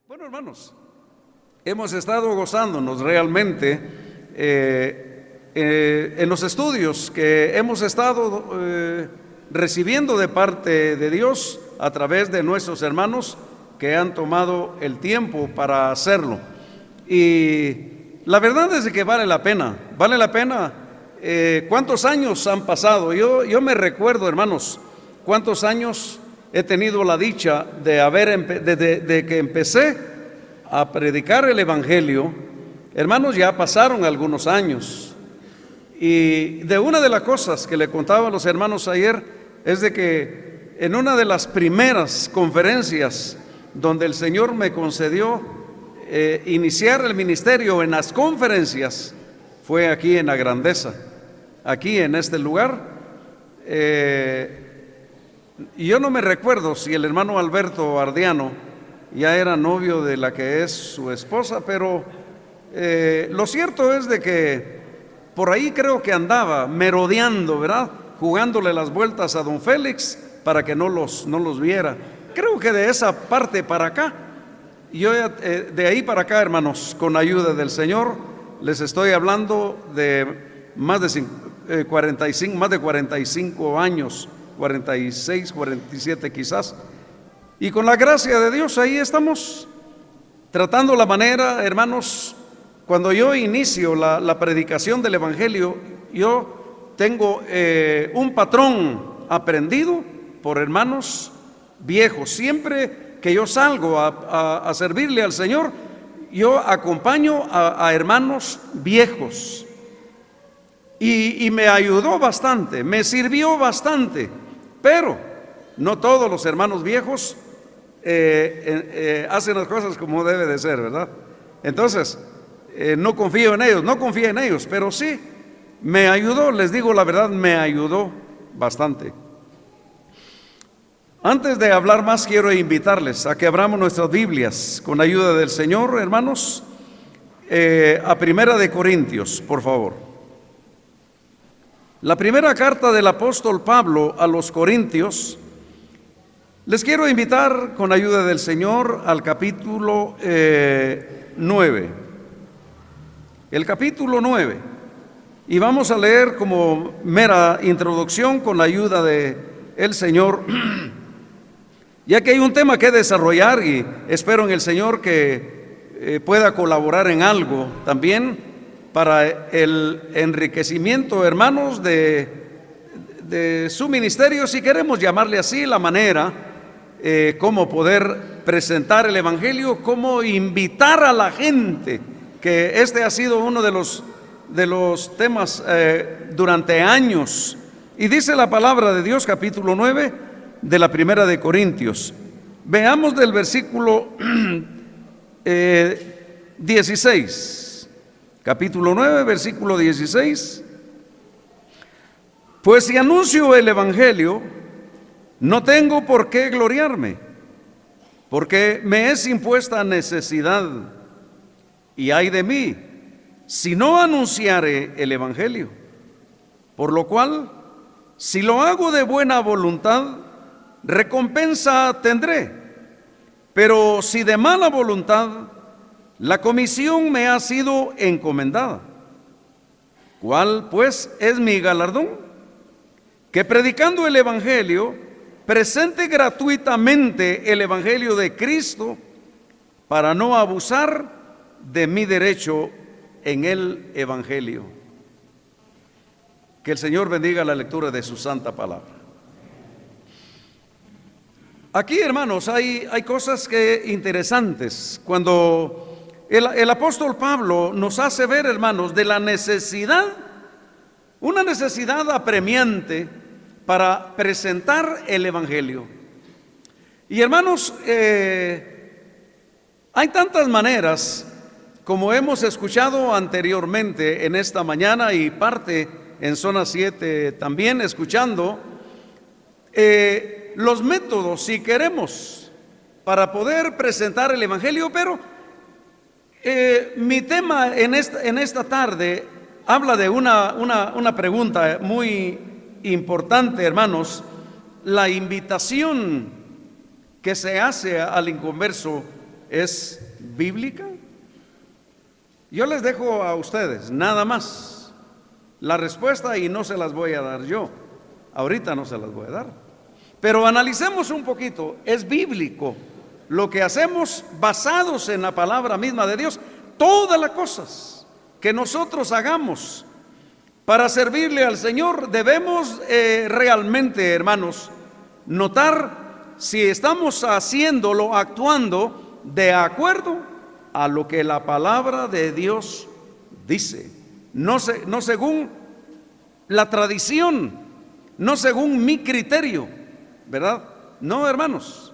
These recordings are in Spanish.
Bueno, hermanos, hemos estado gozándonos realmente en los estudios que hemos estado recibiendo de parte de Dios a través de nuestros hermanos que han tomado el tiempo para hacerlo. Y la verdad es que vale la pena. ¿Cuántos años han pasado? Yo me recuerdo, hermanos, cuántos años he tenido la dicha de que empecé a predicar el Evangelio. Hermanos, ya pasaron algunos años. Y de una de las cosas que le contaba a los hermanos ayer es de que en una de las primeras conferencias donde el Señor me concedió iniciar el ministerio en las conferencias, fue aquí en la Grandeza, aquí en este lugar. Y yo no me recuerdo si el hermano Alberto Ardiano ya era novio de la que es su esposa, pero lo cierto es de que por ahí creo que andaba merodeando, ¿verdad? Jugándole las vueltas a don Félix para que no los viera. Creo que de esa parte para acá, yo de ahí para acá, hermanos, con ayuda del Señor, les estoy hablando de más de 45 años, 46, 47 quizás. Y con la gracia de Dios ahí estamos tratando la manera, hermanos. Cuando yo inicio la predicación del Evangelio, yo tengo un patrón aprendido por hermanos viejos. Siempre que yo salgo a servirle al Señor, yo acompaño a hermanos viejos. Y me ayudó bastante, me sirvió bastante. Pero no todos los hermanos viejos hacen las cosas como debe de ser, ¿verdad? Entonces, no confío en ellos, pero sí me ayudó, les digo la verdad, me ayudó bastante. Antes de hablar más, quiero invitarles a que abramos nuestras Biblias con ayuda del Señor, hermanos, a Primera de Corintios, por favor. La primera carta del apóstol Pablo a los Corintios. Les quiero invitar con ayuda del Señor al capítulo 9. El capítulo 9. Y vamos a leer como mera introducción con la ayuda de el Señor, ya que hay un tema que desarrollar y espero en el Señor que pueda colaborar en algo también para el enriquecimiento, hermanos, de su ministerio, si queremos llamarle así, la manera cómo poder presentar el Evangelio, cómo invitar a la gente, que este ha sido uno de los temas durante años. Y dice la palabra de Dios, capítulo 9 de la Primera de Corintios. Veamos del versículo 16. Capítulo 9, versículo 16. Pues si anuncio el Evangelio, no tengo por qué gloriarme, porque me es impuesta necesidad, y ay de mí, si no anunciare el Evangelio. Por lo cual, si lo hago de buena voluntad, recompensa tendré, pero si de mala voluntad, la comisión me ha sido encomendada. ¿Cuál pues es mi galardón? Que predicando el Evangelio, presente gratuitamente el Evangelio de Cristo, para no abusar de mi derecho en el Evangelio. Que el Señor bendiga la lectura de su santa palabra. Aquí, hermanos, hay cosas interesantes. Cuando el apóstol Pablo nos hace ver, hermanos, de la necesidad, una necesidad apremiante para presentar el Evangelio. Y hermanos, hay tantas maneras, como hemos escuchado anteriormente en esta mañana y parte en zona 7 también escuchando, los métodos, si queremos, para poder presentar el Evangelio. Pero mi tema en esta tarde habla de una pregunta muy importante, hermanos, la invitación que se hace al inconverso es bíblica? Yo les dejo a ustedes nada más la respuesta y no se las voy a dar yo. Ahorita no se las voy a dar. Pero analicemos un poquito. ¿Es bíblico lo que hacemos basados en la palabra misma de Dios? Todas las cosas que nosotros hagamos para servirle al Señor, debemos realmente, hermanos, notar si estamos haciéndolo, actuando de acuerdo a lo que la palabra de Dios dice. No según la tradición, no según mi criterio, ¿verdad? No, hermanos.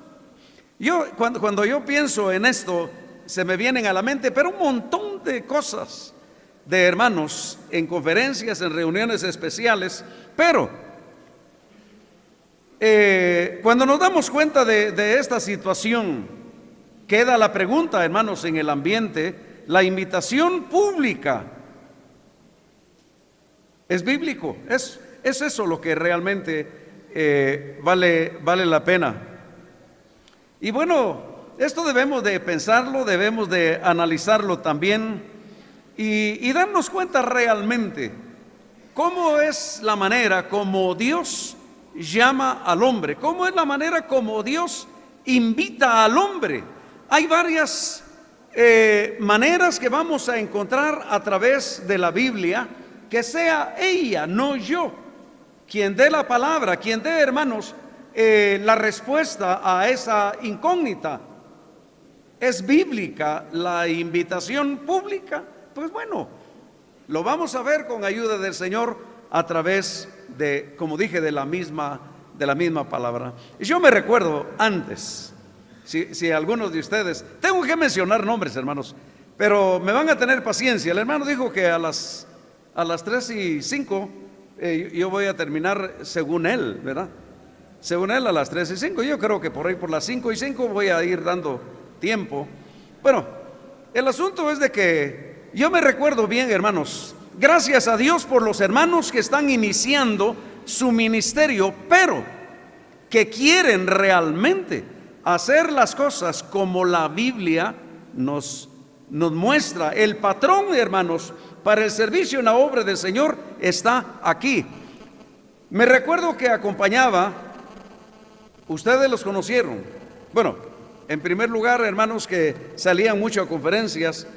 Cuando yo pienso en esto, se me vienen a la mente, pero un montón de cosas de hermanos en conferencias, en reuniones especiales, pero cuando nos damos cuenta de esta situación, queda la pregunta, hermanos, en el ambiente: la invitación pública es bíblico. Es eso lo que realmente vale la pena. Y bueno, esto debemos de pensarlo, debemos de analizarlo también y darnos cuenta realmente cómo es la manera como Dios llama al hombre, cómo es la manera como Dios invita al hombre. Hay varias maneras que vamos a encontrar a través de la Biblia, que sea ella, no yo, quien dé la palabra, quien dé, hermanos, la respuesta a esa incógnita. ¿Es bíblica la invitación pública? Pues bueno, lo vamos a ver con ayuda del Señor a través de, como dije, de la misma palabra. Yo me recuerdo antes, si algunos de ustedes, tengo que mencionar nombres, hermanos, pero me van a tener paciencia. El hermano dijo que a las 3:05 yo voy a terminar según él, ¿verdad? Según él a las 3:05. Yo creo que por ahí por las 5:05 voy a ir dando tiempo. Bueno, el asunto es de que yo me recuerdo bien, hermanos, gracias a Dios por los hermanos que están iniciando su ministerio, pero que quieren realmente hacer las cosas como la Biblia nos muestra. El patrón, hermanos, para el servicio en la obra del Señor está aquí. Me recuerdo que acompañaba, ustedes los conocieron, bueno, en primer lugar, hermanos, que salían mucho a conferencias,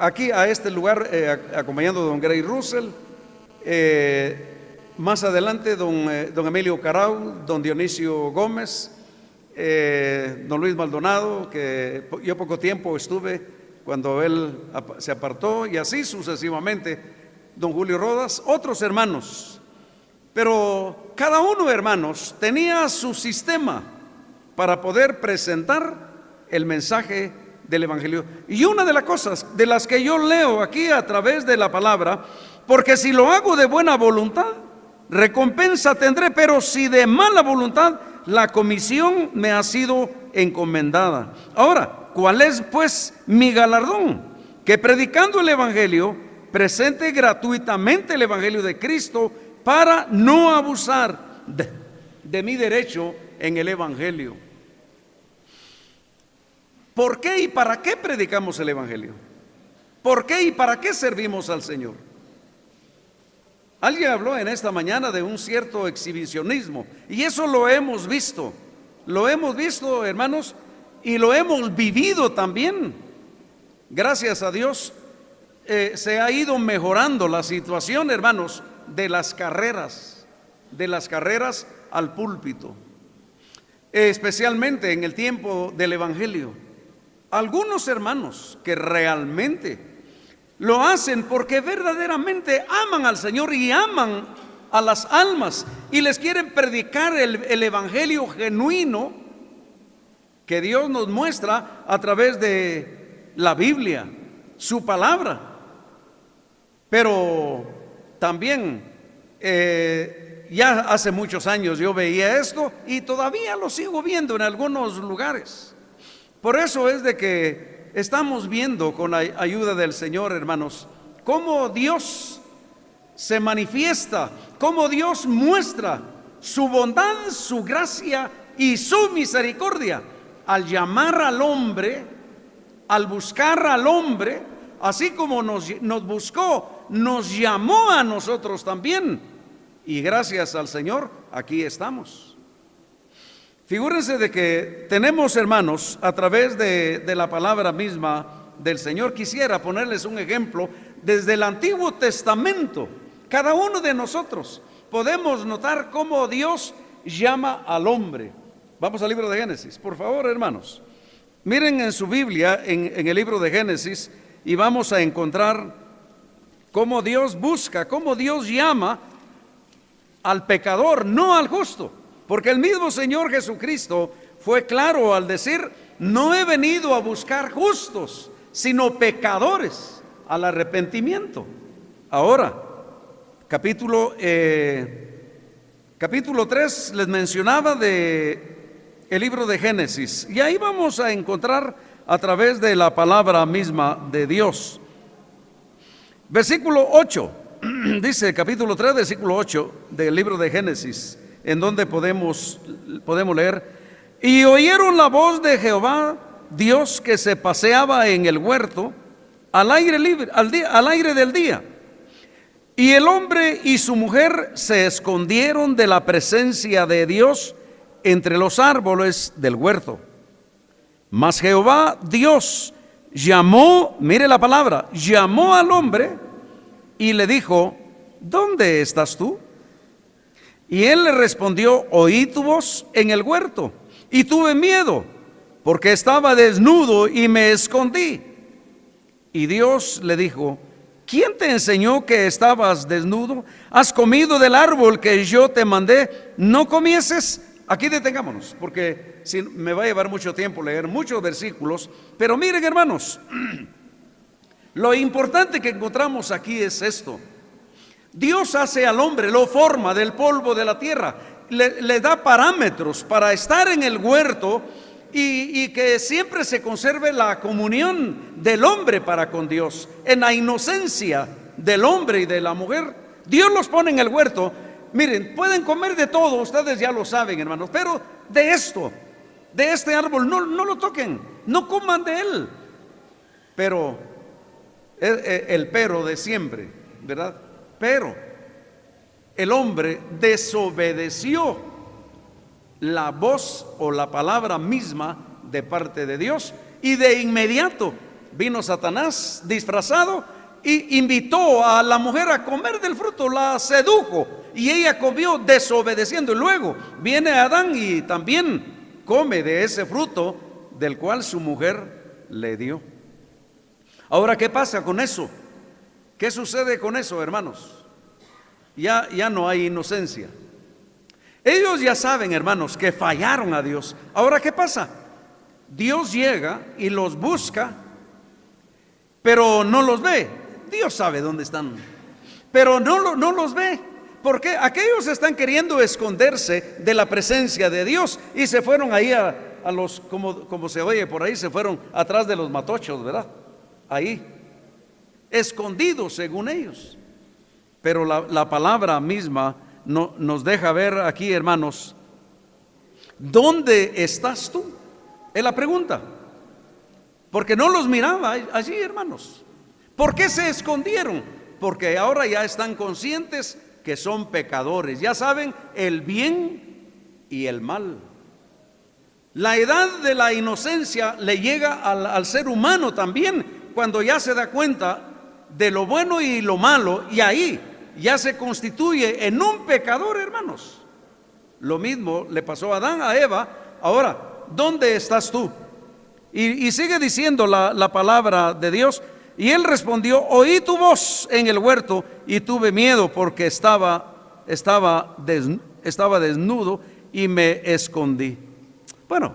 aquí a este lugar acompañando a don Gray Russell, más adelante don Emilio Carau, don Dionisio Gómez, don Luis Maldonado, que yo poco tiempo estuve cuando él se apartó, y así sucesivamente, don Julio Rodas, otros hermanos. Pero cada uno, hermanos, tenía su sistema para poder presentar el mensaje del Evangelio. Y una de las cosas de las que yo leo aquí a través de la palabra: porque si lo hago de buena voluntad, recompensa tendré, pero si de mala voluntad, la comisión me ha sido encomendada. Ahora, ¿cuál es pues mi galardón? Que predicando el Evangelio, presente gratuitamente el Evangelio de Cristo, para no abusar de mi derecho en el Evangelio. ¿Por qué y para qué predicamos el Evangelio? ¿Por qué y para qué servimos al Señor? Alguien habló en esta mañana de un cierto exhibicionismo, y eso lo hemos visto, hermanos, y lo hemos vivido también. Gracias a Dios se ha ido mejorando la situación, hermanos, de las carreras al púlpito, especialmente en el tiempo del Evangelio. Algunos hermanos que realmente lo hacen porque verdaderamente aman al Señor y aman a las almas, y les quieren predicar el Evangelio genuino que Dios nos muestra a través de la Biblia, su palabra. Pero también ya hace muchos años yo veía esto, y todavía lo sigo viendo en algunos lugares. Por eso es de que estamos viendo con la ayuda del Señor, hermanos, cómo Dios se manifiesta, cómo Dios muestra su bondad, su gracia y su misericordia al llamar al hombre, al buscar al hombre, así como nos buscó, nos llamó a nosotros también. Y gracias al Señor, aquí estamos. Figúrense de que tenemos, hermanos, a través de la palabra misma del Señor, quisiera ponerles un ejemplo desde el Antiguo Testamento. Cada uno de nosotros podemos notar cómo Dios llama al hombre. Vamos al libro de Génesis, por favor, hermanos. Miren en su Biblia, en el libro de Génesis, y vamos a encontrar cómo Dios busca, cómo Dios llama al pecador, no al justo. Porque el mismo Señor Jesucristo fue claro al decir: no he venido a buscar justos, sino pecadores al arrepentimiento. Ahora, capítulo 3 les mencionaba de el libro de Génesis, y ahí vamos a encontrar a través de la palabra misma de Dios. Versículo 8, dice capítulo 3, versículo 8 del libro de Génesis, en donde podemos leer: y oyeron la voz de Jehová Dios que se paseaba en el huerto al aire libre, al aire del día. Y el hombre y su mujer se escondieron de la presencia de Dios entre los árboles del huerto. Mas Jehová Dios llamó, mire la palabra, llamó al hombre y le dijo: ¿dónde estás tú? Y él le respondió: oí tu voz en el huerto y tuve miedo, porque estaba desnudo y me escondí. Y Dios le dijo: ¿quién te enseñó que estabas desnudo? ¿Has comido del árbol que yo te mandé no comieses? Aquí detengámonos, porque si me va a llevar mucho tiempo leer muchos versículos. Pero miren, hermanos, lo importante que encontramos aquí es esto: Dios hace al hombre, lo forma del polvo de la tierra, le da parámetros para estar en el huerto y que siempre se conserve la comunión del hombre para con Dios, en la inocencia del hombre y de la mujer. Dios los pone en el huerto. Miren, pueden comer de todo, ustedes ya lo saben, hermanos, pero de este árbol no lo toquen, no coman de él. Pero el pero de siempre, ¿verdad? Pero el hombre desobedeció la voz o la palabra misma de parte de Dios, y de inmediato vino Satanás disfrazado y invitó a la mujer a comer del fruto, la sedujo y ella comió desobedeciendo. Y luego viene Adán y también come de ese fruto del cual su mujer le dio. Ahora, ¿qué pasa con eso? ¿Qué sucede con eso, hermanos? Ya no hay inocencia. Ellos ya saben, hermanos, que fallaron a Dios. Ahora, ¿qué pasa? Dios llega y los busca, pero no los ve. Dios sabe dónde están, pero no los ve. Porque aquellos están queriendo esconderse de la presencia de Dios y se fueron ahí a los, como se oye por ahí, se fueron atrás de los matochos, ¿verdad? Ahí, escondidos según ellos. Pero la palabra misma nos deja ver aquí, hermanos, ¿dónde estás tú? Es la pregunta. Porque no los miraba allí, hermanos. ¿Por qué se escondieron? Porque ahora ya están conscientes que son pecadores, ya saben el bien y el mal. La edad de la inocencia le llega al ser humano también, cuando ya se da cuenta de lo bueno y lo malo, y ahí ya se constituye en un pecador, hermanos. Lo mismo le pasó a Adán, a Eva. Ahora, ¿dónde estás tú? Y sigue diciendo la palabra de Dios: y él respondió: oí tu voz en el huerto y tuve miedo, porque estaba desnudo y me escondí. Bueno,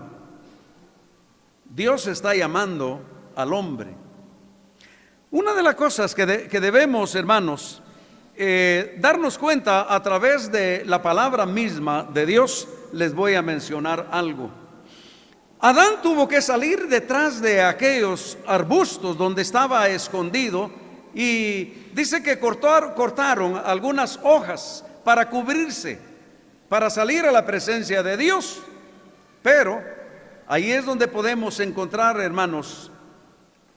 Dios está llamando al hombre. Una de las cosas que debemos, hermanos, darnos cuenta a través de la palabra misma de Dios, les voy a mencionar algo. Adán tuvo que salir detrás de aquellos arbustos donde estaba escondido, y dice que cortaron algunas hojas para cubrirse, para salir a la presencia de Dios. Pero Ahí es donde podemos encontrar, hermanos,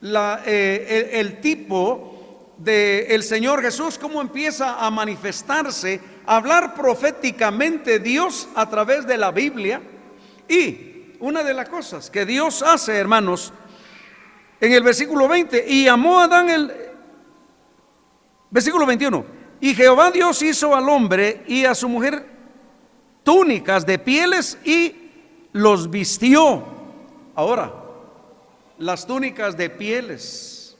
el tipo del Señor Jesús, cómo empieza a manifestarse, a hablar proféticamente Dios a través de la Biblia. Y una de las cosas que Dios hace, hermanos, en el versículo 20, y llamó a Adán versículo 21, y Jehová Dios hizo al hombre y a su mujer túnicas de pieles y los vistió. Ahora, las túnicas de pieles,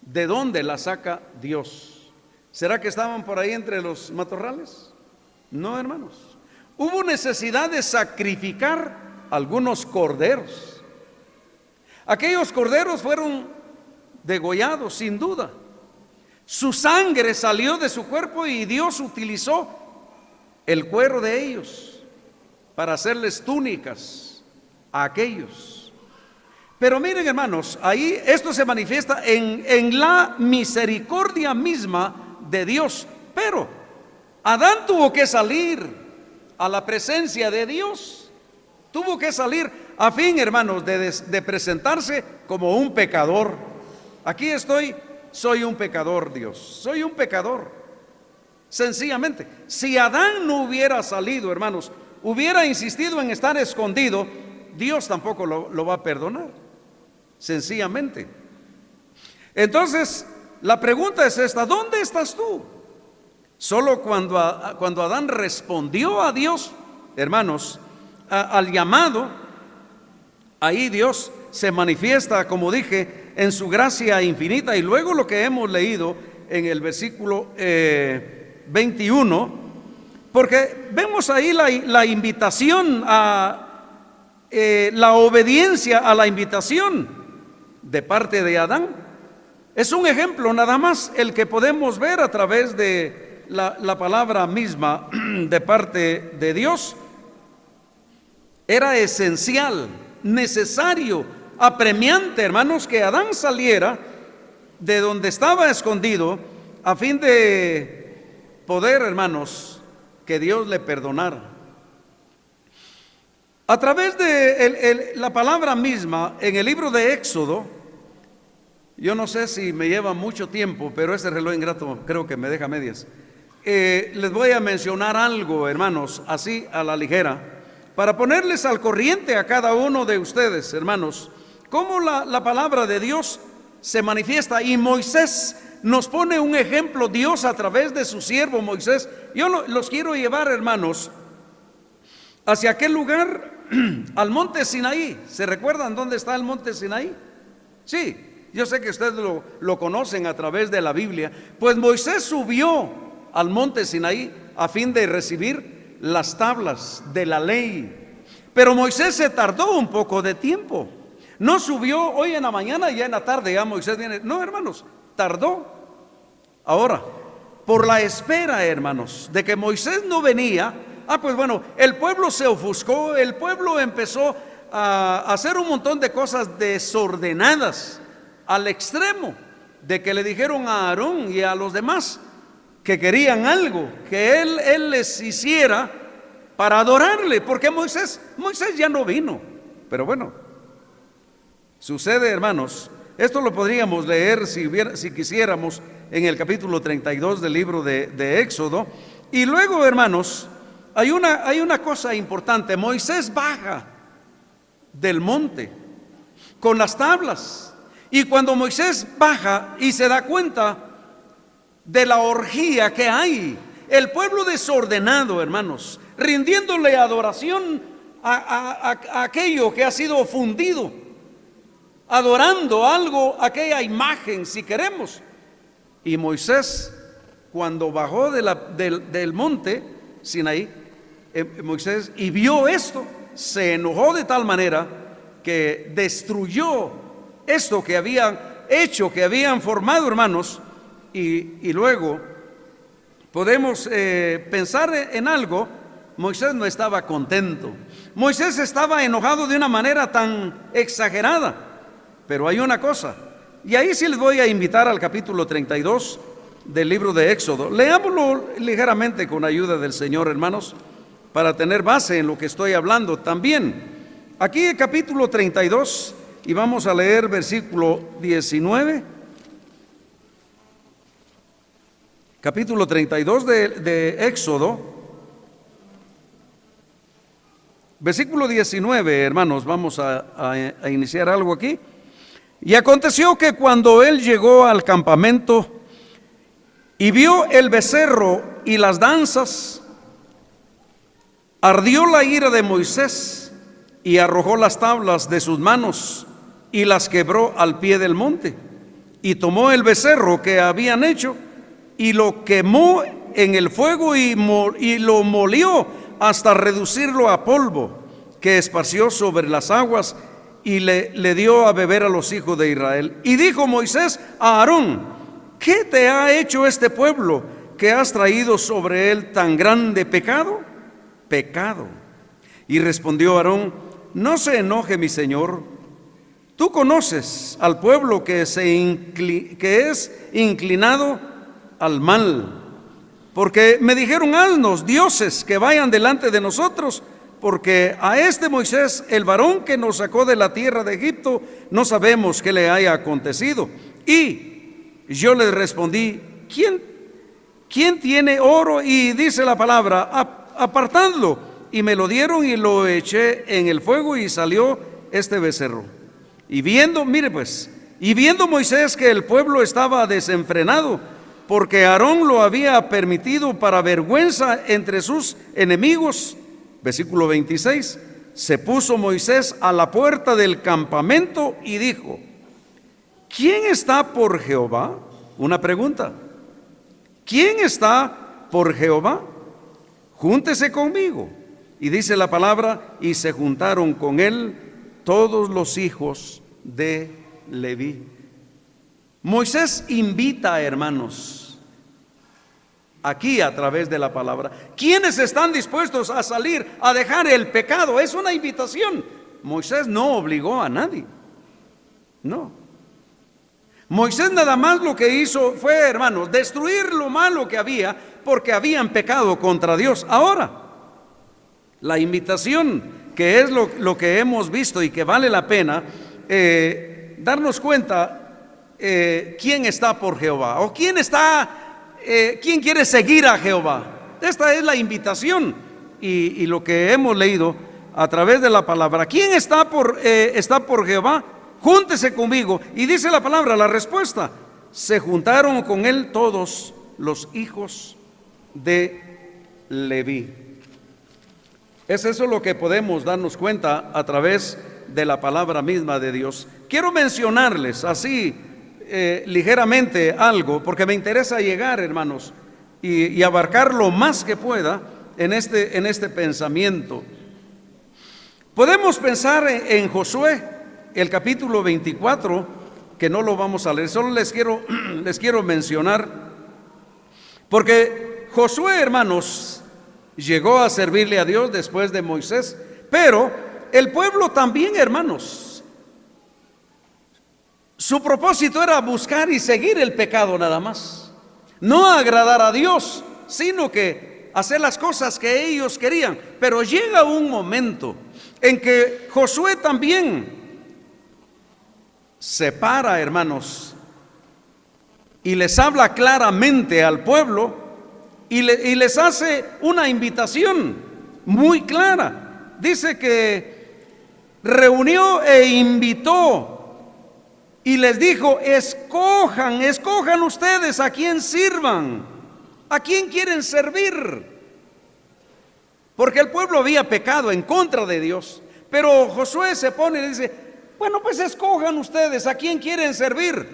¿de dónde las saca Dios? ¿Será que estaban por ahí entre los matorrales? No, hermanos. Hubo necesidad de sacrificar algunos corderos. Aquellos corderos fueron degollados, sin duda. Su sangre salió de su cuerpo y Dios utilizó el cuero de ellos para hacerles túnicas a aquellos. Pero miren, hermanos, ahí esto se manifiesta en la misericordia misma de Dios. Pero Adán tuvo que salir a la presencia de Dios. Tuvo que salir a fin, hermanos, de presentarse como un pecador. Aquí estoy, soy un pecador, Dios. Soy un pecador. Sencillamente, si Adán no hubiera salido, hermanos, hubiera insistido en estar escondido, Dios tampoco lo va a perdonar. Sencillamente. Entonces, la pregunta es esta: ¿dónde estás tú? Solo cuando Adán respondió a Dios, hermanos, al llamado, ahí Dios se manifiesta, como dije, en su gracia infinita. Y luego lo que hemos leído en el versículo 21, porque vemos ahí la invitación la obediencia a la invitación de parte de Adán. Es un ejemplo nada más el que podemos ver a través de la palabra misma de parte de Dios. Era esencial, necesario, apremiante, hermanos, que Adán saliera de donde estaba escondido a fin de poder, hermanos, que Dios le perdonara. A través de la palabra misma en el libro de Éxodo, yo no sé si me lleva mucho tiempo, pero ese reloj ingrato creo que me deja medias. Les voy a mencionar algo, hermanos, así a la ligera, para ponerles al corriente a cada uno de ustedes, hermanos, cómo la palabra de Dios se manifiesta. Y Moisés nos pone un ejemplo, Dios a través de su siervo Moisés. Yo los quiero llevar, hermanos, hacia aquel lugar, al monte Sinaí. ¿Se recuerdan dónde está el monte Sinaí? Sí, yo sé que ustedes lo conocen a través de la Biblia. Pues Moisés subió al monte Sinaí a fin de recibir las tablas de la ley. Pero Moisés se tardó un poco de tiempo. No subió hoy en la mañana y ya en la tarde ya Moisés viene. No, hermanos, tardó. Ahora, por la espera, hermanos, de que Moisés no venía, pues bueno, el pueblo se ofuscó, el pueblo empezó a hacer un montón de cosas desordenadas, al extremo de que le dijeron a Aarón y a los demás que querían algo que él les hiciera para adorarle, porque Moisés ya no vino. Pero bueno, sucede, hermanos, esto lo podríamos leer si quisiéramos en el capítulo 32 del libro de Éxodo. Y luego, hermanos, hay una cosa importante. Moisés baja del monte con las tablas, y cuando Moisés baja y se da cuenta de la orgía que hay, el pueblo desordenado, hermanos, rindiéndole adoración a aquello que ha sido fundido, adorando algo, aquella imagen, si queremos. Y Moisés, cuando bajó del monte Sinaí, Moisés, y vio esto, se enojó de tal manera que destruyó esto que habían hecho, que habían formado, hermanos. Y luego podemos pensar en algo. Moisés no estaba contento. Moisés estaba enojado de una manera tan exagerada. Pero hay una cosa, y ahí sí les voy a invitar al capítulo 32 del libro de Éxodo. Leámoslo ligeramente con ayuda del Señor, hermanos, para tener base en lo que estoy hablando también. Aquí el capítulo 32 y vamos a leer versículo 19. Capítulo 32 de Éxodo, versículo 19, hermanos, vamos a iniciar algo aquí. Y aconteció que cuando él llegó al campamento y vio el becerro y las danzas, ardió la ira de Moisés y arrojó las tablas de sus manos y las quebró al pie del monte. Y tomó el becerro que habían hecho y lo quemó en el fuego y lo molió hasta reducirlo a polvo, que esparció sobre las aguas y le dio a beber a los hijos de Israel. Y dijo Moisés a Aarón: ¿qué te ha hecho este pueblo que has traído sobre él tan grande pecado? Pecado. Y respondió Aarón: no se enoje mi señor, tú conoces al pueblo que es inclinado al mal, porque me dijeron: haznos dioses que vayan delante de nosotros, porque a este Moisés, el varón que nos sacó de la tierra de Egipto, no sabemos qué le haya acontecido. Y yo les respondí: ¿quién tiene oro? Y dice la palabra: apartadlo. Y me lo dieron y lo eché en el fuego y salió este becerro. Y viendo Moisés que el pueblo estaba desenfrenado, porque Aarón lo había permitido para vergüenza entre sus enemigos. Versículo 26, se puso Moisés a la puerta del campamento y dijo: ¿quién está por Jehová? Una pregunta. ¿Quién está por Jehová? Júntese conmigo. Y dice la palabra: y se juntaron con él todos los hijos de Leví. Moisés invita, hermanos, aquí a través de la palabra. ¿Quiénes están dispuestos a salir a dejar el pecado? Es una invitación. Moisés no obligó a nadie. No. Moisés nada más lo que hizo fue, hermanos, destruir lo malo que había, porque habían pecado contra Dios. Ahora, la invitación, que es lo que hemos visto y que vale la pena darnos cuenta, quién está por Jehová, o quién quiere seguir a Jehová. Esta es la invitación y lo que hemos leído a través de la palabra. ¿Quién está por Jehová? Júntese conmigo. Y dice la palabra, la respuesta: se juntaron con él todos los hijos de Leví. Es eso lo que podemos darnos cuenta a través de la palabra misma de Dios. Quiero mencionarles así ligeramente algo, porque me interesa llegar, hermanos, y abarcar lo más que pueda en este pensamiento. Podemos pensar en Josué, el capítulo 24, que no lo vamos a leer, solo les quiero mencionar, porque Josué, hermanos, llegó a servirle a Dios después de Moisés, pero el pueblo también, hermanos, su propósito era buscar y seguir el pecado nada más, no agradar a Dios, sino que hacer las cosas que ellos querían. Pero llega un momento en que Josué también se para, hermanos, y les habla claramente al pueblo y les hace una invitación muy clara. Dice que reunió e invitó y les dijo: escojan ustedes a quién sirvan, a quién quieren servir, porque el pueblo había pecado en contra de Dios. Pero Josué se pone y dice: bueno, pues escojan ustedes a quién quieren servir.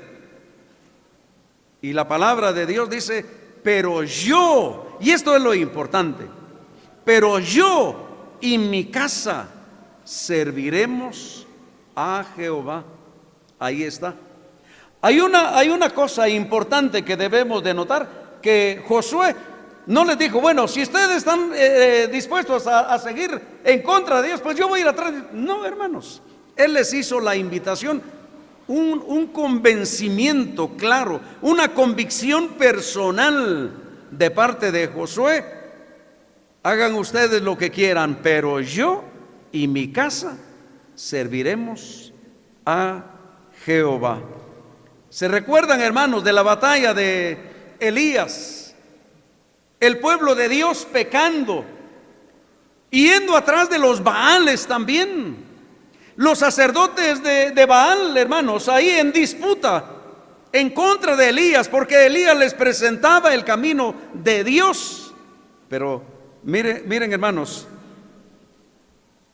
Y la palabra de Dios dice: pero yo, y esto es lo importante, pero yo y mi casa serviremos a Jehová. Ahí está. Hay una cosa importante que debemos de notar, que Josué no les dijo: bueno, si ustedes están dispuestos a seguir en contra de Dios, pues yo voy a ir atrás. No, hermanos, él les hizo la invitación, un convencimiento claro, una convicción personal de parte de Josué: hagan ustedes lo que quieran, pero yo y mi casa serviremos a Jehová. ¿Se recuerdan, hermanos, de la batalla de Elías? El pueblo de Dios pecando, yendo atrás de los Baales también. Los sacerdotes de Baal, hermanos, ahí en disputa en contra de Elías, porque Elías les presentaba el camino de Dios. Pero miren, hermanos,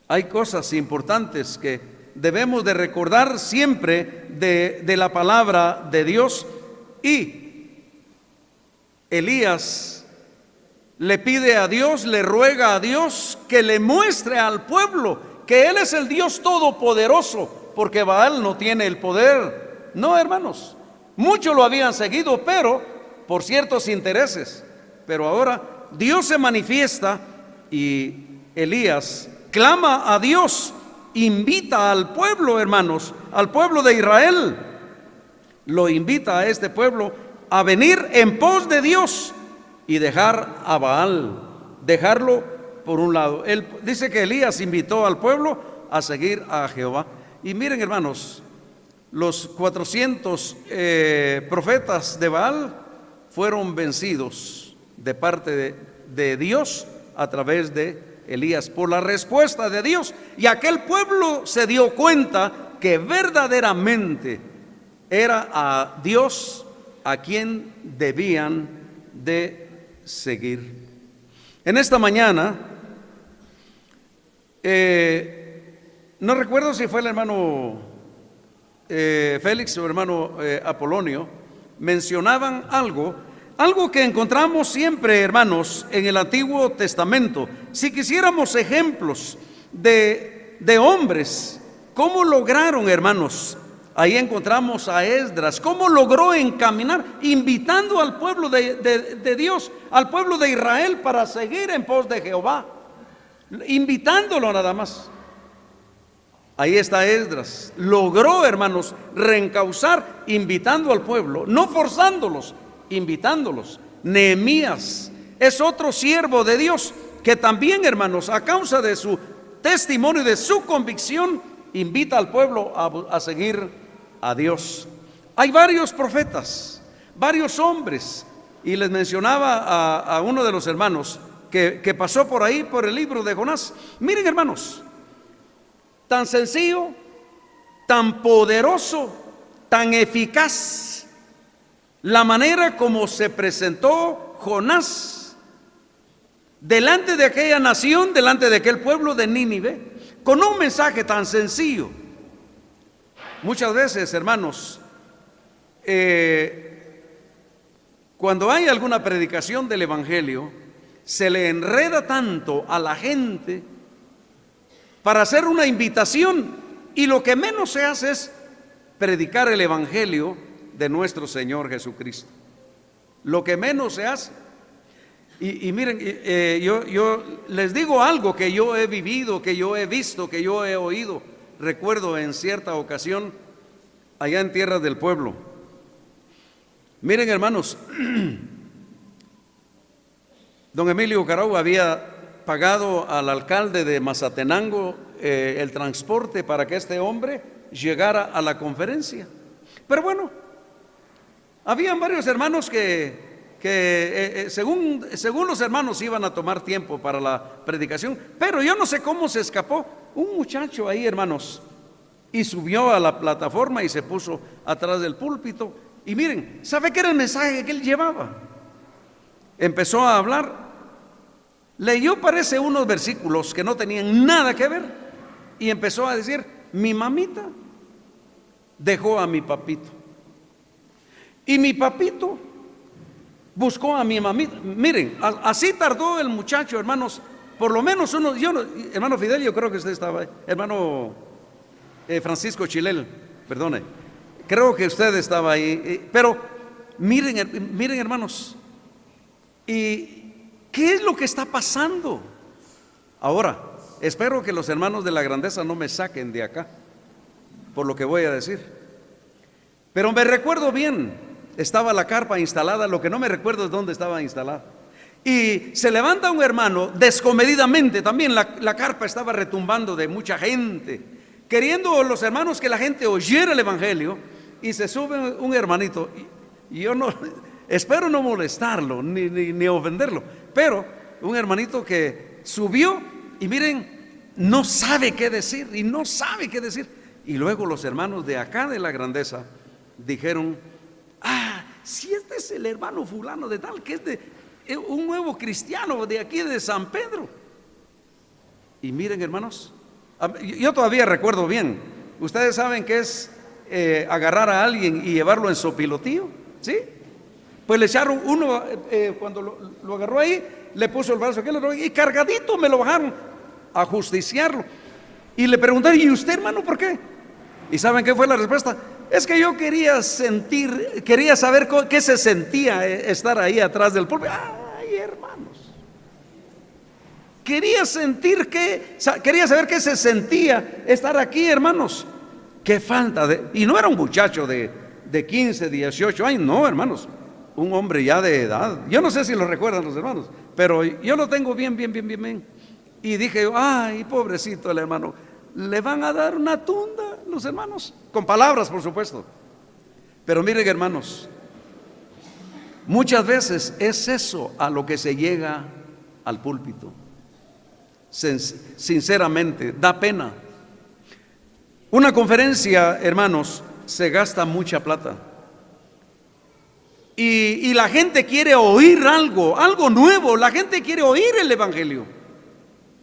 hay cosas importantes que debemos de recordar siempre de la palabra de Dios. Y Elías le pide a Dios, le ruega a Dios que le muestre al pueblo que Él es el Dios todopoderoso, porque Baal no tiene el poder. No, hermanos, muchos lo habían seguido, pero por ciertos intereses. Pero ahora Dios se manifiesta y Elías clama a Dios, invita al pueblo, hermanos, al pueblo de Israel, lo invita a este pueblo a venir en pos de Dios y dejar a Baal, dejarlo por un lado. Él dice que Elías invitó al pueblo a seguir a Jehová. Y miren, hermanos, los 400 profetas de Baal fueron vencidos de parte de Dios a través de Elías, por la respuesta de Dios. Y aquel pueblo se dio cuenta que verdaderamente era a Dios a quien debían de seguir. En esta mañana, no recuerdo si fue el hermano Félix o el hermano Apolonio, mencionaban algo que encontramos siempre, hermanos, en el Antiguo Testamento. Si quisiéramos ejemplos de hombres, ¿cómo lograron, hermanos? Ahí encontramos a Esdras, cómo logró encaminar, invitando al pueblo de Dios, al pueblo de Israel, para seguir en pos de Jehová, invitándolo nada más. Ahí está Esdras, logró, hermanos, reencauzar, invitando al pueblo, no forzándolos, invitándolos. Nehemías es otro siervo de Dios que también, hermanos, a causa de su testimonio y de su convicción, invita al pueblo a seguir a Dios. Hay varios profetas, varios hombres, y les mencionaba a uno de los hermanos que pasó por ahí, por el libro de Jonás. Miren, hermanos, tan sencillo, tan poderoso, tan eficaz la manera como se presentó Jonás delante de aquella nación, delante de aquel pueblo de Nínive, con un mensaje tan sencillo. Muchas veces, hermanos, cuando hay alguna predicación del Evangelio, se le enreda tanto a la gente para hacer una invitación, y lo que menos se hace es predicar el Evangelio de nuestro Señor Jesucristo. Lo que menos se hace. Y miren, yo les digo algo que yo he vivido, que yo he visto, que yo he oído. Recuerdo en cierta ocasión allá en tierras del pueblo. Miren, hermanos, don Emilio Carau había pagado al alcalde de Mazatenango el transporte para que este hombre llegara a la conferencia. Pero bueno, habían varios hermanos que según los hermanos iban a tomar tiempo para la predicación, pero yo no sé cómo se escapó un muchacho ahí, hermanos, y subió a la plataforma y se puso atrás del púlpito. Y miren, ¿sabe qué era el mensaje que él llevaba? Empezó a hablar, leyó, parece, unos versículos que no tenían nada que ver, y empezó a decir: mi mamita dejó a mi papito, y mi papito buscó a mi mamita. Miren, así tardó el muchacho, hermanos, por lo menos hermano Fidel, yo creo que usted estaba ahí, hermano Francisco Chilel, perdone, creo que usted estaba ahí, pero miren, hermanos, ¿y qué es lo que está pasando? Ahora, espero que los hermanos de la grandeza no me saquen de acá por lo que voy a decir, pero me recuerdo bien. Estaba la carpa instalada, lo que no me recuerdo es dónde estaba instalada. Y se levanta un hermano descomedidamente, también la carpa estaba retumbando de mucha gente. queriendo los hermanos que la gente oyera el evangelio, y se sube un hermanito, y yo no, espero no molestarlo ni ofenderlo, pero un hermanito que subió y miren, no sabe qué decir, y luego los hermanos de acá de la Grandeza dijeron: si este es el hermano fulano de tal, que es un nuevo cristiano de aquí de San Pedro. Y miren, hermanos, yo todavía recuerdo bien. Ustedes saben que es agarrar a alguien y llevarlo en sopilotío, ¿sí? Pues le echaron uno, cuando lo agarró ahí, le puso el brazo aquí y cargadito me lo bajaron a justiciarlo. Y le preguntaron: ¿y usted, hermano, por qué? ¿Y saben qué fue la respuesta? Es que yo quería saber qué se sentía estar ahí atrás del púlpito. Ay, hermanos, quería saber qué se sentía estar aquí, hermanos. Qué falta y no era un muchacho de 15, 18 años, no, hermanos, un hombre ya de edad. Yo no sé si lo recuerdan los hermanos, pero yo lo tengo bien. Y dije: ay, pobrecito el hermano, le van a dar una tunda los hermanos, con palabras, por supuesto. Pero miren, hermanos, muchas veces es eso a lo que se llega al púlpito. Sinceramente, da pena. Una conferencia, hermanos, se gasta mucha plata. Y la gente quiere oír algo nuevo. La gente quiere oír el evangelio.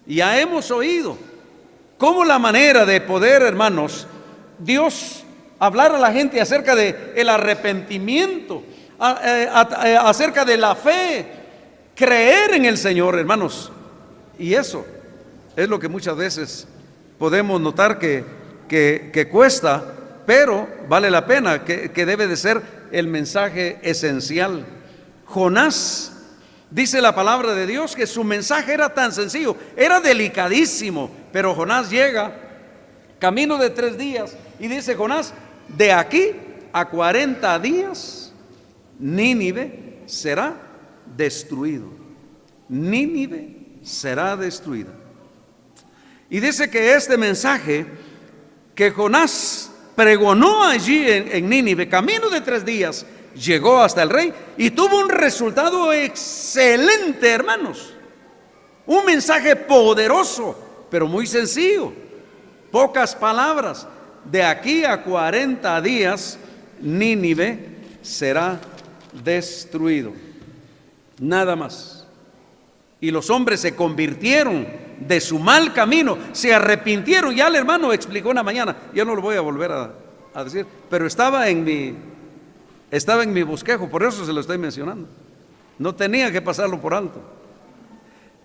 Ya hemos oído cómo la manera de poder, hermanos, Dios hablar a la gente acerca de el arrepentimiento, acerca de la fe, creer en el Señor, hermanos. Y eso es lo que muchas veces podemos notar que cuesta, pero vale la pena, que debe de ser el mensaje esencial. Jonás, dice la palabra de Dios, que su mensaje era tan sencillo, era delicadísimo, pero Jonás llega, camino de 3 días, y dice Jonás: de aquí a 40 días, Nínive será destruido. Nínive será destruida. Y dice que este mensaje que Jonás pregonó allí en Nínive, camino de 3 días, llegó hasta el rey y tuvo un resultado excelente, hermanos. Un mensaje poderoso, pero muy sencillo, pocas palabras. De aquí a 40 días, Nínive será destruido. Nada más. Y los hombres se convirtieron de su mal camino, se arrepintieron. Ya el hermano explicó una mañana, yo no lo voy a volver a decir, pero estaba en mi bosquejo, por eso se lo estoy mencionando. No tenía que pasarlo por alto.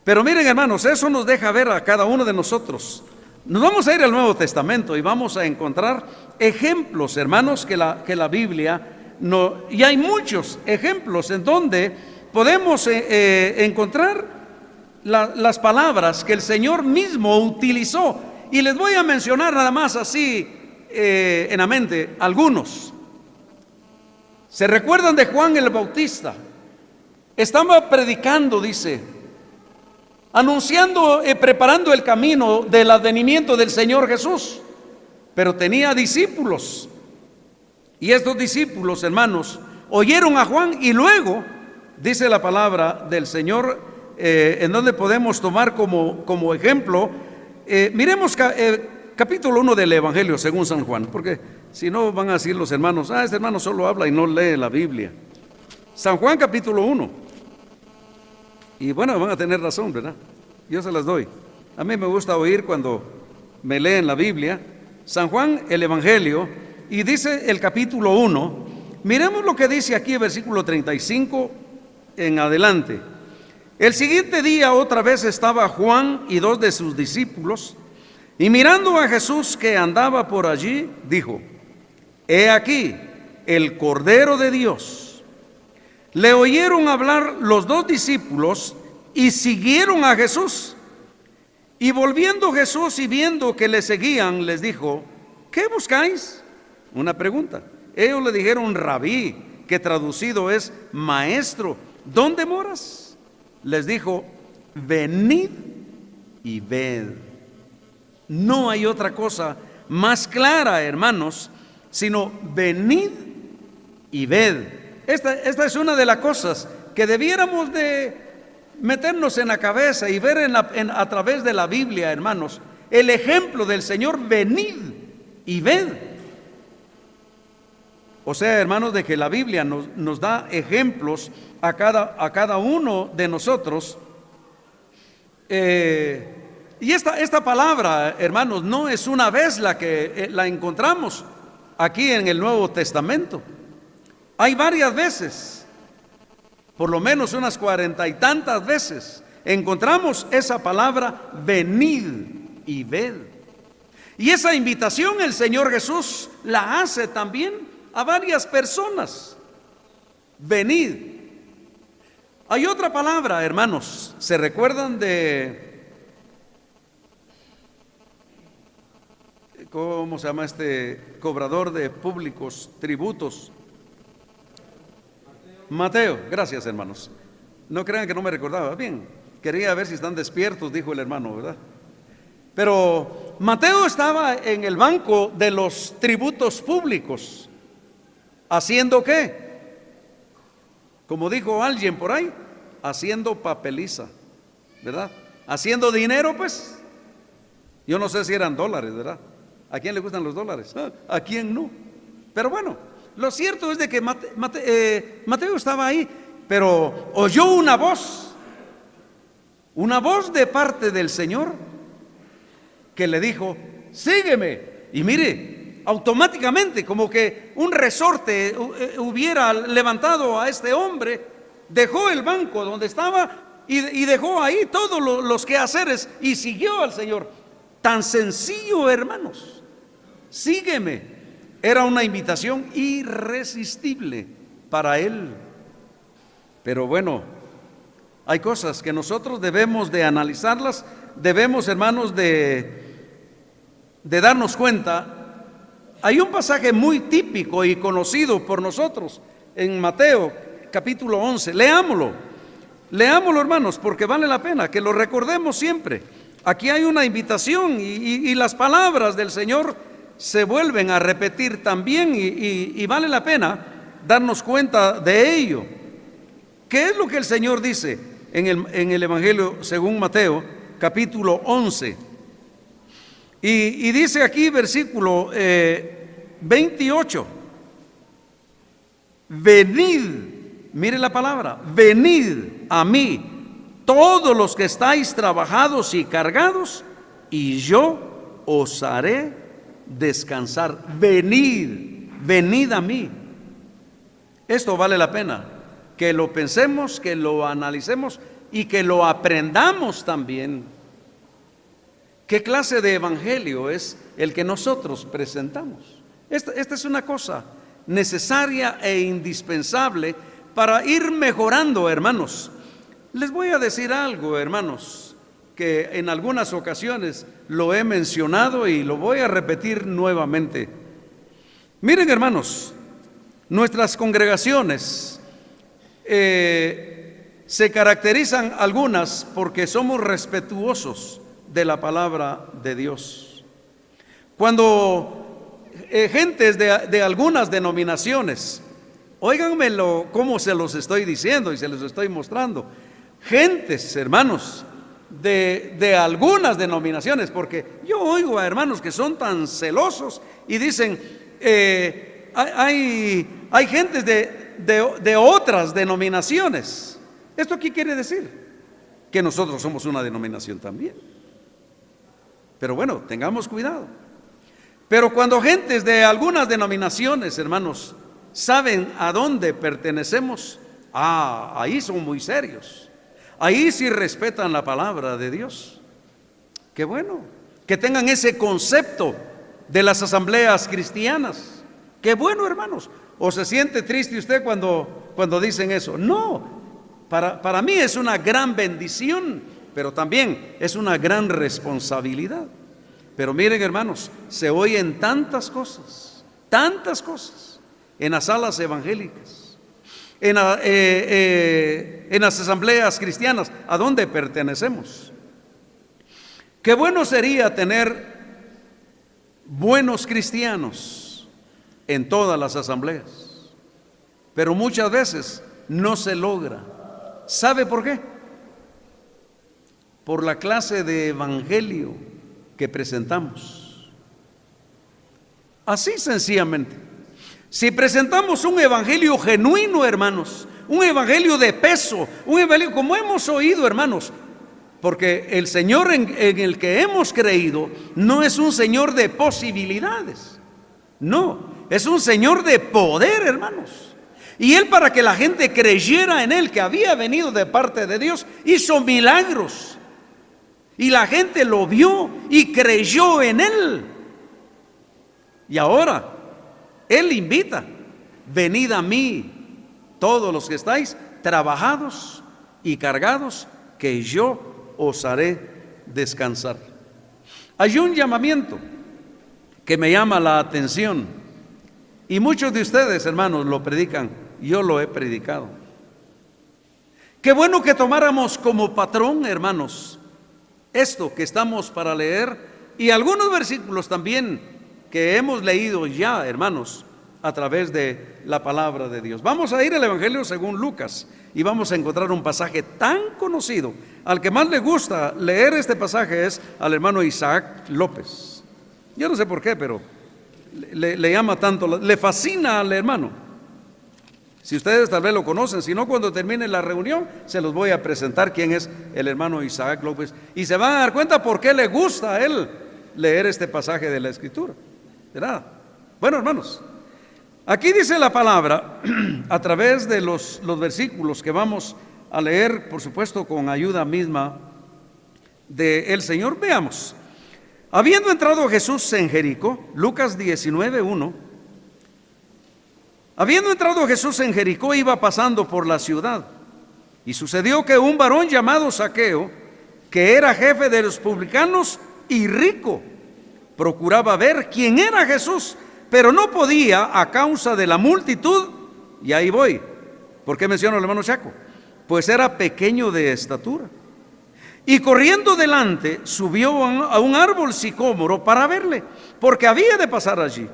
Pero miren, hermanos, eso nos deja ver a cada uno de nosotros. Nos vamos a ir al Nuevo Testamento y vamos a encontrar ejemplos, hermanos, que la Biblia y hay muchos ejemplos en donde podemos encontrar las palabras que el Señor mismo utilizó. Y les voy a mencionar nada más así en la mente algunos. ¿Se recuerdan de Juan el Bautista? Estaba predicando, dice, anunciando, preparando el camino del advenimiento del Señor Jesús, pero tenía discípulos. Y estos discípulos, hermanos, oyeron a Juan y luego dice la palabra del Señor, en donde podemos tomar como ejemplo. Miremos capítulo 1 del Evangelio según San Juan, porque si no van a decir los hermanos: este hermano solo habla y no lee la Biblia. San Juan capítulo 1. Y bueno, van a tener razón, ¿verdad? Yo se las doy. A mí me gusta oír cuando me leen la Biblia. San Juan, el Evangelio, y dice el capítulo 1. Miremos lo que dice aquí, versículo 35 en adelante. El siguiente día otra vez estaba Juan y 2 de sus discípulos, y mirando a Jesús que andaba por allí, dijo: he aquí el Cordero de Dios. Le oyeron hablar los 2 discípulos y siguieron a Jesús. Y volviendo Jesús y viendo que le seguían, les dijo: ¿qué buscáis? Una pregunta. Ellos le dijeron: Rabí, que traducido es maestro, ¿dónde moras? Les dijo: venid y ved. No hay otra cosa más clara, hermanos, sino venid y ved. Esta es una de las cosas que debiéramos de meternos en la cabeza y ver a través de la Biblia, hermanos, el ejemplo del Señor, venid y ved. O sea, hermanos, de que la Biblia nos da ejemplos a cada uno de nosotros. Y esta palabra, hermanos, no es una vez la que la encontramos aquí en el Nuevo Testamento. Hay varias veces, por lo menos unas 40 y tantas veces, encontramos esa palabra venid y ved. Y esa invitación el Señor Jesús la hace también a varias personas. Venid. Hay otra palabra, hermanos, ¿se recuerdan de cómo se llama este cobrador de públicos, tributos? Mateo, gracias, hermanos. No crean que no me recordaba. Bien, quería ver si están despiertos, dijo el hermano, ¿verdad? Pero Mateo estaba en el banco de los tributos públicos. ¿Haciendo qué? Como dijo alguien por ahí, haciendo papeliza, ¿verdad? Haciendo dinero, pues. Yo no sé si eran dólares, ¿verdad? ¿A quién le gustan los dólares? ¿A quién no? Pero bueno, lo cierto es de que Mateo estaba ahí, pero oyó una voz de parte del Señor que le dijo, sígueme. Y mire, automáticamente, como que un resorte hubiera levantado a este hombre, dejó el banco donde estaba y dejó ahí todos los quehaceres y siguió al Señor. Tan sencillo, hermanos. Sígueme. Era una invitación irresistible para él. Pero bueno, hay cosas que nosotros debemos de analizarlas, debemos, hermanos, de darnos cuenta. Hay un pasaje muy típico y conocido por nosotros en Mateo capítulo 11. Leámoslo, hermanos, porque vale la pena que lo recordemos siempre. Aquí hay una invitación y las palabras del Señor se vuelven a repetir también y vale la pena darnos cuenta de ello. ¿Qué es lo que el Señor dice en el Evangelio según Mateo capítulo 11? Y dice aquí versículo 28, venid, mire la palabra, venid a mí todos los que estáis trabajados y cargados, y yo os haré descansar. Venid a mí. Esto vale la pena que lo pensemos, que lo analicemos y que lo aprendamos también. ¿Qué clase de evangelio es el que nosotros presentamos? Esta es una cosa necesaria e indispensable para ir mejorando, hermanos. Les voy a decir algo, hermanos, que en algunas ocasiones lo he mencionado y lo voy a repetir nuevamente. Miren, hermanos, nuestras congregaciones se caracterizan algunas porque somos respetuosos de la palabra de Dios. Cuando gentes de algunas denominaciones, óiganmelo cómo se los estoy diciendo y se los estoy mostrando, gentes, hermanos, de algunas denominaciones, porque yo oigo a hermanos que son tan celosos y dicen, hay gentes de otras denominaciones. ¿Esto qué quiere decir? Que nosotros somos una denominación también. Pero bueno, tengamos cuidado. Pero cuando gentes de algunas denominaciones, hermanos, saben a dónde pertenecemos, ahí son muy serios. Ahí sí respetan la palabra de Dios. Qué bueno que tengan ese concepto de las asambleas cristianas. Qué bueno, hermanos. ¿O se siente triste usted cuando dicen eso? No, para mí es una gran bendición, pero también es una gran responsabilidad. Pero miren, hermanos, se oyen tantas cosas en las salas evangélicas, en las asambleas cristianas, ¿a dónde pertenecemos? Qué bueno sería tener buenos cristianos en todas las asambleas, pero muchas veces no se logra. ¿Sabe por qué? Por la clase de evangelio que presentamos. Así sencillamente. Si presentamos un evangelio genuino, hermanos, un evangelio de peso, un evangelio como hemos oído, hermanos, porque el Señor en el que hemos creído no es un Señor de posibilidades, no, es un Señor de poder, hermanos. Y Él, para que la gente creyera en Él, que había venido de parte de Dios, hizo milagros. Y la gente lo vio y creyó en Él. Y ahora Él invita: venid a mí, todos los que estáis trabajados y cargados, que yo os haré descansar. Hay un llamamiento que me llama la atención, y muchos de ustedes, hermanos, lo predican. Yo lo he predicado. Qué bueno que tomáramos como patrón, hermanos, esto que estamos para leer, y algunos versículos también que hemos leído ya, hermanos, a través de la palabra de Dios. Vamos a ir al Evangelio según Lucas y vamos a encontrar un pasaje tan conocido. Al que más le gusta leer este pasaje es al hermano Isaac López. Yo no sé por qué, pero le llama tanto, le fascina al hermano. Si ustedes tal vez lo conocen, si no, cuando termine la reunión se los voy a presentar quién es el hermano Isaac López, y se van a dar cuenta por qué le gusta a él leer este pasaje de la Escritura. ¿Verdad? Bueno, hermanos, aquí dice la palabra a través de los versículos que vamos a leer, por supuesto con ayuda misma del Señor. Veamos. Habiendo entrado Jesús en Jericó, Lucas 19:1. Habiendo entrado Jesús en Jericó, iba pasando por la ciudad, y sucedió que un varón llamado Zaqueo, que era jefe de los publicanos y rico, procuraba ver quién era Jesús, pero no podía a causa de la multitud. Y ahí voy. ¿Por qué menciono al hermano Chaco? Pues era pequeño de estatura. Y corriendo delante, subió a un árbol sicómoro para verle, porque había de pasar allí.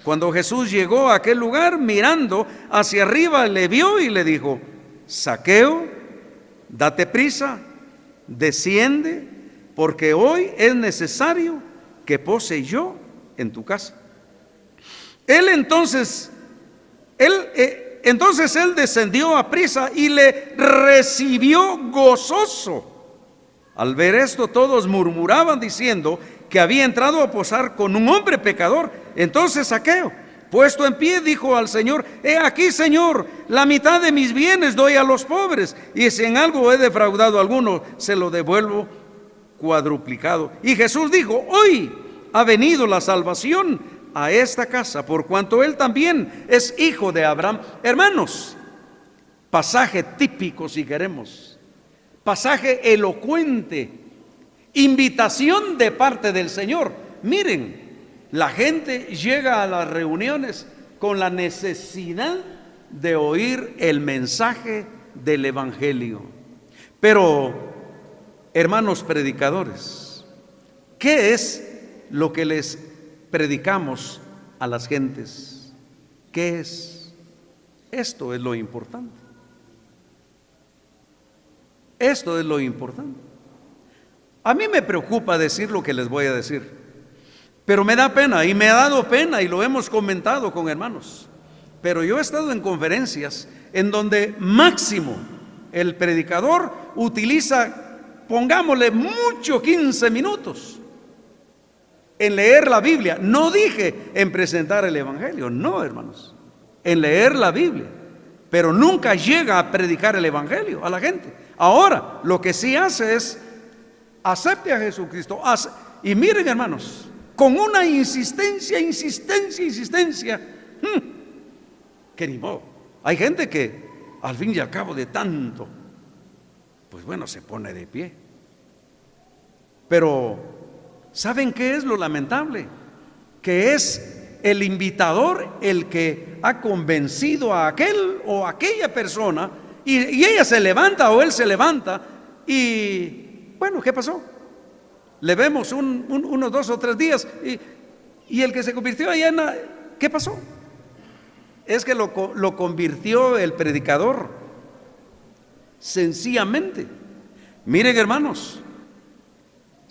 Cuando Jesús llegó a aquel lugar, mirando hacia arriba, le vio y le dijo: Zaqueo, date prisa, desciende, porque hoy es necesario que pose yo en tu casa. Entonces él descendió a prisa y le recibió gozoso. Al ver esto, todos murmuraban diciendo que había entrado a posar con un hombre pecador. Entonces Zaqueo, puesto en pie, dijo al Señor: He aquí, Señor, la mitad de mis bienes doy a los pobres, y si en algo he defraudado a alguno, se lo devuelvo cuadruplicado. Y Jesús dijo: Hoy ha venido la salvación a esta casa, por cuanto él también es hijo de Abraham. Hermanos, pasaje típico, si queremos, pasaje elocuente, invitación de parte del Señor. Miren, la gente llega a las reuniones con la necesidad de oír el mensaje del Evangelio. Pero, hermanos predicadores, ¿qué es lo que les predicamos a las gentes? ¿Qué es? Esto es lo importante. Esto es lo importante. A mí me preocupa decir lo que les voy a decir, pero me da pena, y me ha dado pena, y lo hemos comentado con hermanos. Pero yo he estado en conferencias en donde máximo el predicador utiliza, pongámosle mucho, 15 minutos en leer la Biblia. No dije en presentar el Evangelio, no, hermanos, en leer la Biblia, pero nunca llega a predicar el Evangelio a la gente. Ahora, lo que sí hace es: acepte a Jesucristo. Y miren, hermanos, con una insistencia, que ni modo. Hay gente que al fin y al cabo de tanto, pues bueno, se pone de pie. Pero ¿saben qué es lo lamentable? Que es el invitador el que ha convencido a aquel o aquella persona, y ella se levanta o él se levanta, y bueno, ¿qué pasó? Le vemos unos 2 o 3 días Y el que se convirtió allá ¿qué pasó? Es que lo convirtió el predicador, sencillamente. Miren, hermanos,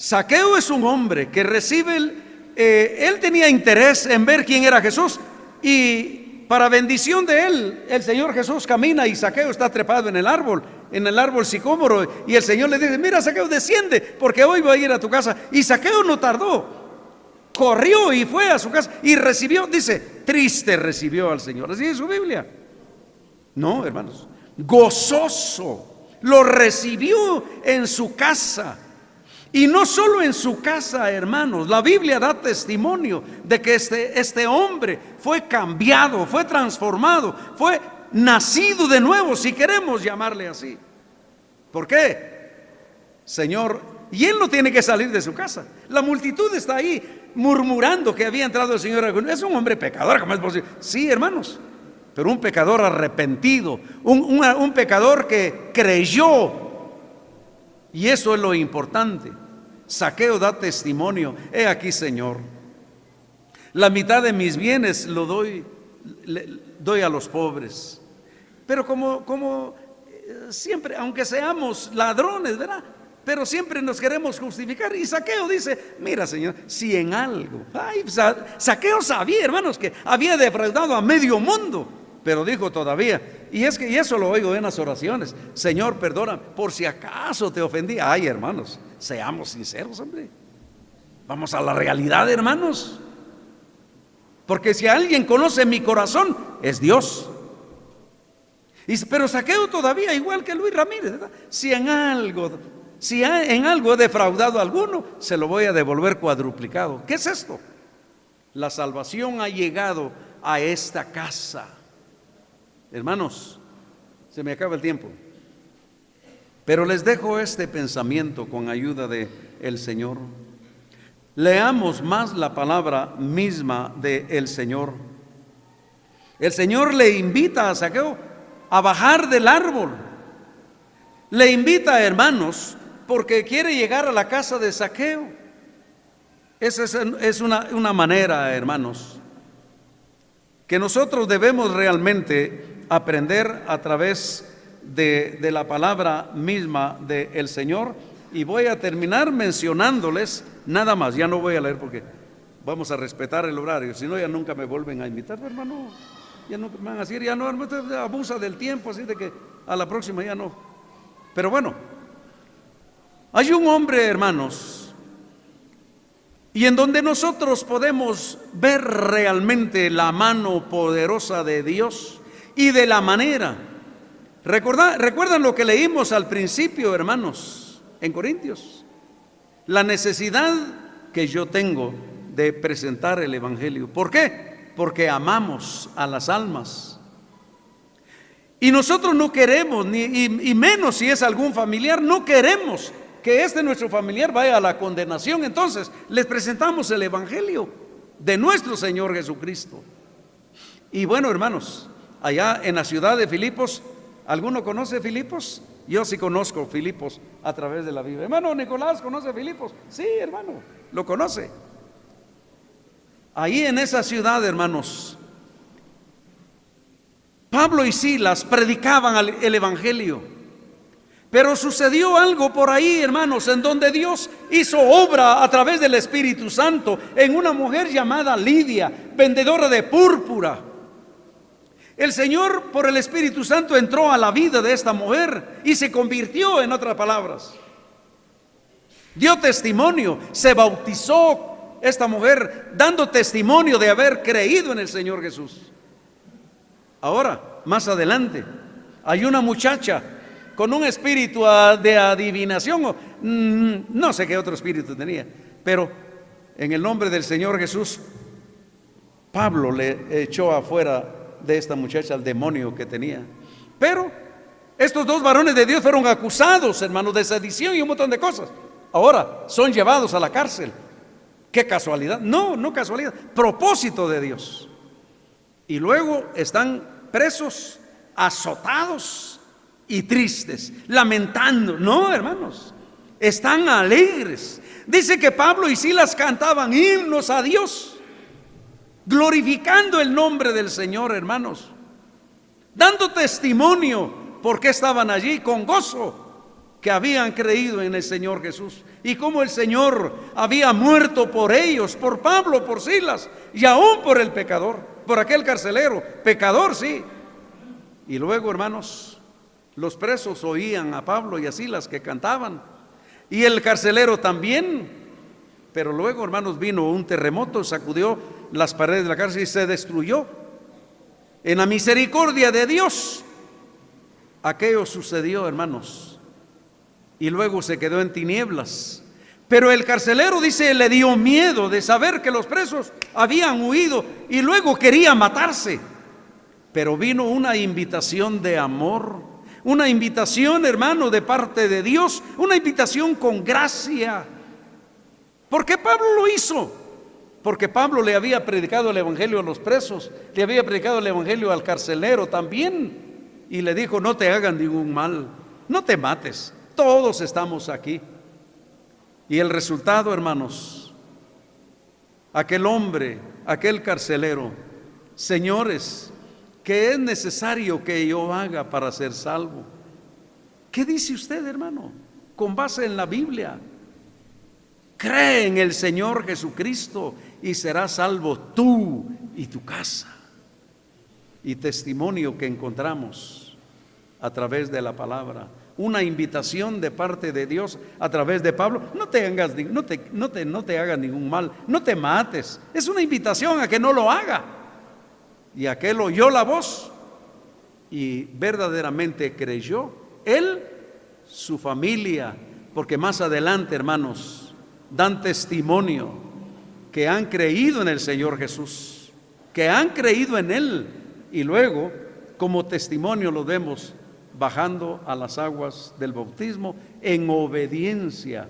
Zaqueo es un hombre que recibe él tenía interés en ver quién era Jesús, y para bendición de él, el Señor Jesús camina y Zaqueo está trepado en el árbol sicómoro, y el Señor le dice: mira, Zaqueo, desciende, porque hoy voy a ir a tu casa. Y Zaqueo no tardó, corrió y fue a su casa y recibió, dice, triste recibió al Señor. Así es su Biblia. No, hermanos, gozoso lo recibió en su casa. Y no solo en su casa, hermanos, la Biblia da testimonio de que este hombre fue cambiado, fue transformado, fue nacido de nuevo, si queremos llamarle así. ¿Por qué? Señor, y él no tiene que salir de su casa. La multitud está ahí murmurando que había entrado el Señor. Es un hombre pecador, ¿cómo es posible? Sí, hermanos, pero un pecador arrepentido, un pecador que creyó. Y eso es lo importante. Zaqueo da testimonio: he aquí, Señor, la mitad de mis bienes lo doy a los pobres. Pero como siempre, aunque seamos ladrones, ¿verdad?, pero siempre nos queremos justificar. Y Zaqueo dice: mira, Señor, si en algo. Zaqueo sabía, hermanos, que había defraudado a medio mundo, pero dijo todavía, y eso lo oigo en las oraciones: Señor, perdona, por si acaso te ofendí. Ay, hermanos, seamos sinceros, hombre. Vamos a la realidad, hermanos. Porque si alguien conoce mi corazón, es Dios. Pero Zaqueo todavía, igual que Luis Ramírez, ¿verdad?, si en algo he defraudado a alguno, se lo voy a devolver cuadruplicado. ¿Qué es esto? La salvación ha llegado a esta casa. Hermanos, se me acaba el tiempo, pero les dejo este pensamiento con ayuda de el Señor. Leamos más la palabra misma del Señor. El Señor le invita a Zaqueo a bajar del árbol. Le invita, hermanos, porque quiere llegar a la casa de Zaqueo. Esa es una manera, hermanos, que nosotros debemos realmente aprender a través de la palabra misma del Señor. Y voy a terminar mencionándoles nada más. Ya no voy a leer porque vamos a respetar el horario, si no ya nunca me vuelven a invitar, hermano. Ya no me van a decir, ya no, abusa del tiempo, así de que a la próxima ya no. Pero bueno, hay un hombre, hermanos, y en donde nosotros podemos ver realmente la mano poderosa de Dios y de la manera. ¿Recuerdan lo que leímos al principio, hermanos, en Corintios? La necesidad que yo tengo de presentar el Evangelio. ¿Por qué? Porque amamos a las almas. Y nosotros no queremos, y menos si es algún familiar, no queremos que nuestro familiar vaya a la condenación. Entonces les presentamos el Evangelio de nuestro Señor Jesucristo. Y bueno, hermanos, allá en la ciudad de Filipos, ¿alguno conoce Filipos? Yo sí conozco Filipos a través de la Biblia. Hermano Nicolás, ¿conoce Filipos? Sí, hermano, lo conoce. Ahí en esa ciudad, hermanos, Pablo y Silas predicaban el Evangelio. Pero sucedió algo por ahí, hermanos, en donde Dios hizo obra a través del Espíritu Santo en una mujer llamada Lidia, vendedora de púrpura. El Señor, por el Espíritu Santo, entró a la vida de esta mujer y se convirtió, en otras palabras. Dio testimonio, se bautizó esta mujer, dando testimonio de haber creído en el Señor Jesús. Ahora, más adelante, hay una muchacha con un espíritu de adivinación, no sé qué otro espíritu tenía, pero en el nombre del Señor Jesús, Pablo le echó afuera de esta muchacha al demonio que tenía. Pero estos dos varones de Dios fueron acusados, hermanos, de sedición y un montón de cosas. Ahora son llevados a la cárcel. ¿Qué casualidad? No casualidad, propósito de Dios. Y luego están presos, azotados y tristes, lamentando. No, hermanos, están alegres. Dice que Pablo y Silas cantaban himnos a Dios. glorificando el nombre del Señor, hermanos, dando testimonio porque estaban allí con gozo, que habían creído en el Señor Jesús y cómo el Señor había muerto por ellos, por Pablo, por Silas y aún por el pecador, por aquel carcelero, pecador sí. Y luego, hermanos, los presos oían a Pablo y a Silas que cantaban, y el carcelero también. Pero luego, hermanos, vino un terremoto, sacudió las paredes de la cárcel y se destruyó. En la misericordia de Dios, aquello sucedió, hermanos, y luego se quedó en tinieblas. Pero el carcelero, dice, le dio miedo de saber que los presos habían huido y luego quería matarse. Pero vino una invitación de amor, una invitación, hermano, de parte de Dios, una invitación con gracia. ¿Por qué Pablo lo hizo? Porque Pablo le había predicado el evangelio a los presos, le había predicado el evangelio al carcelero también, y le dijo: no te hagan ningún mal, no te mates, todos estamos aquí. Y el resultado, hermanos, aquel hombre, aquel carcelero: señores, ¿qué es necesario que yo haga para ser salvo? ¿Qué dice usted, hermano? Con base en la Biblia. Cree en el Señor Jesucristo y serás salvo tú y tu casa. Y testimonio que encontramos a través de la palabra, una invitación de parte de Dios a través de Pablo: no te hagas ningún mal, no te mates. Es una invitación a que no lo haga. Y aquel oyó la voz y verdaderamente creyó, él, su familia, porque más adelante, hermanos, dan testimonio que han creído en el Señor Jesús, que han creído en Él, y luego como testimonio lo vemos bajando a las aguas del bautismo en obediencia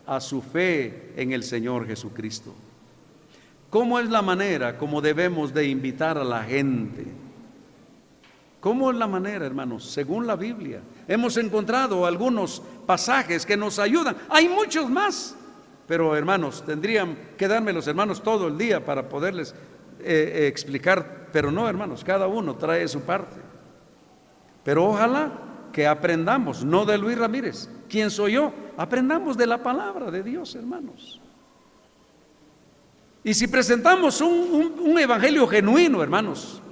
a su fe en el Señor Jesucristo. ¿Cómo es la manera como debemos de invitar a la gente? ¿Cómo es la manera, hermanos? Según la Biblia, hemos encontrado algunos pasajes que nos ayudan. Hay muchos más, pero hermanos, tendrían que darme los hermanos todo el día para poderles explicar. Pero no, hermanos, cada uno trae su parte. Pero ojalá que aprendamos, no de Luis Ramírez, ¿quién soy yo? Aprendamos de la palabra de Dios, hermanos. Y si presentamos un evangelio genuino, hermanos,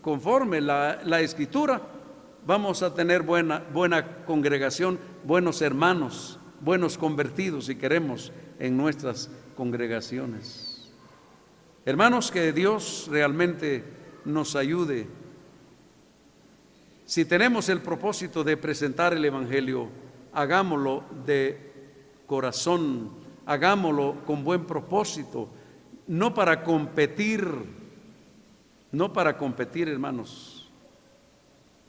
conforme la Escritura, vamos a tener buena congregación, buenos hermanos, buenos convertidos, si queremos, en nuestras congregaciones. Hermanos, que Dios realmente nos ayude. Si tenemos el propósito de presentar el evangelio, hagámoslo de corazón, hagámoslo con buen propósito, no para competir, hermanos,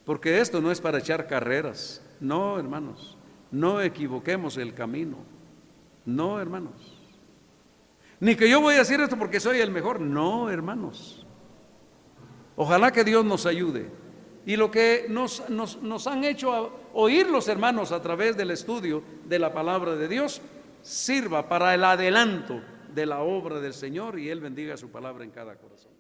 porque esto no es para echar carreras. No, hermanos, no equivoquemos el camino. No, hermanos, ni que yo voy a decir esto porque soy el mejor. No, hermanos, ojalá que Dios nos ayude, y lo que nos han hecho oír los hermanos a través del estudio de la palabra de Dios sirva para el adelanto de la obra del Señor, y Él bendiga su palabra en cada corazón.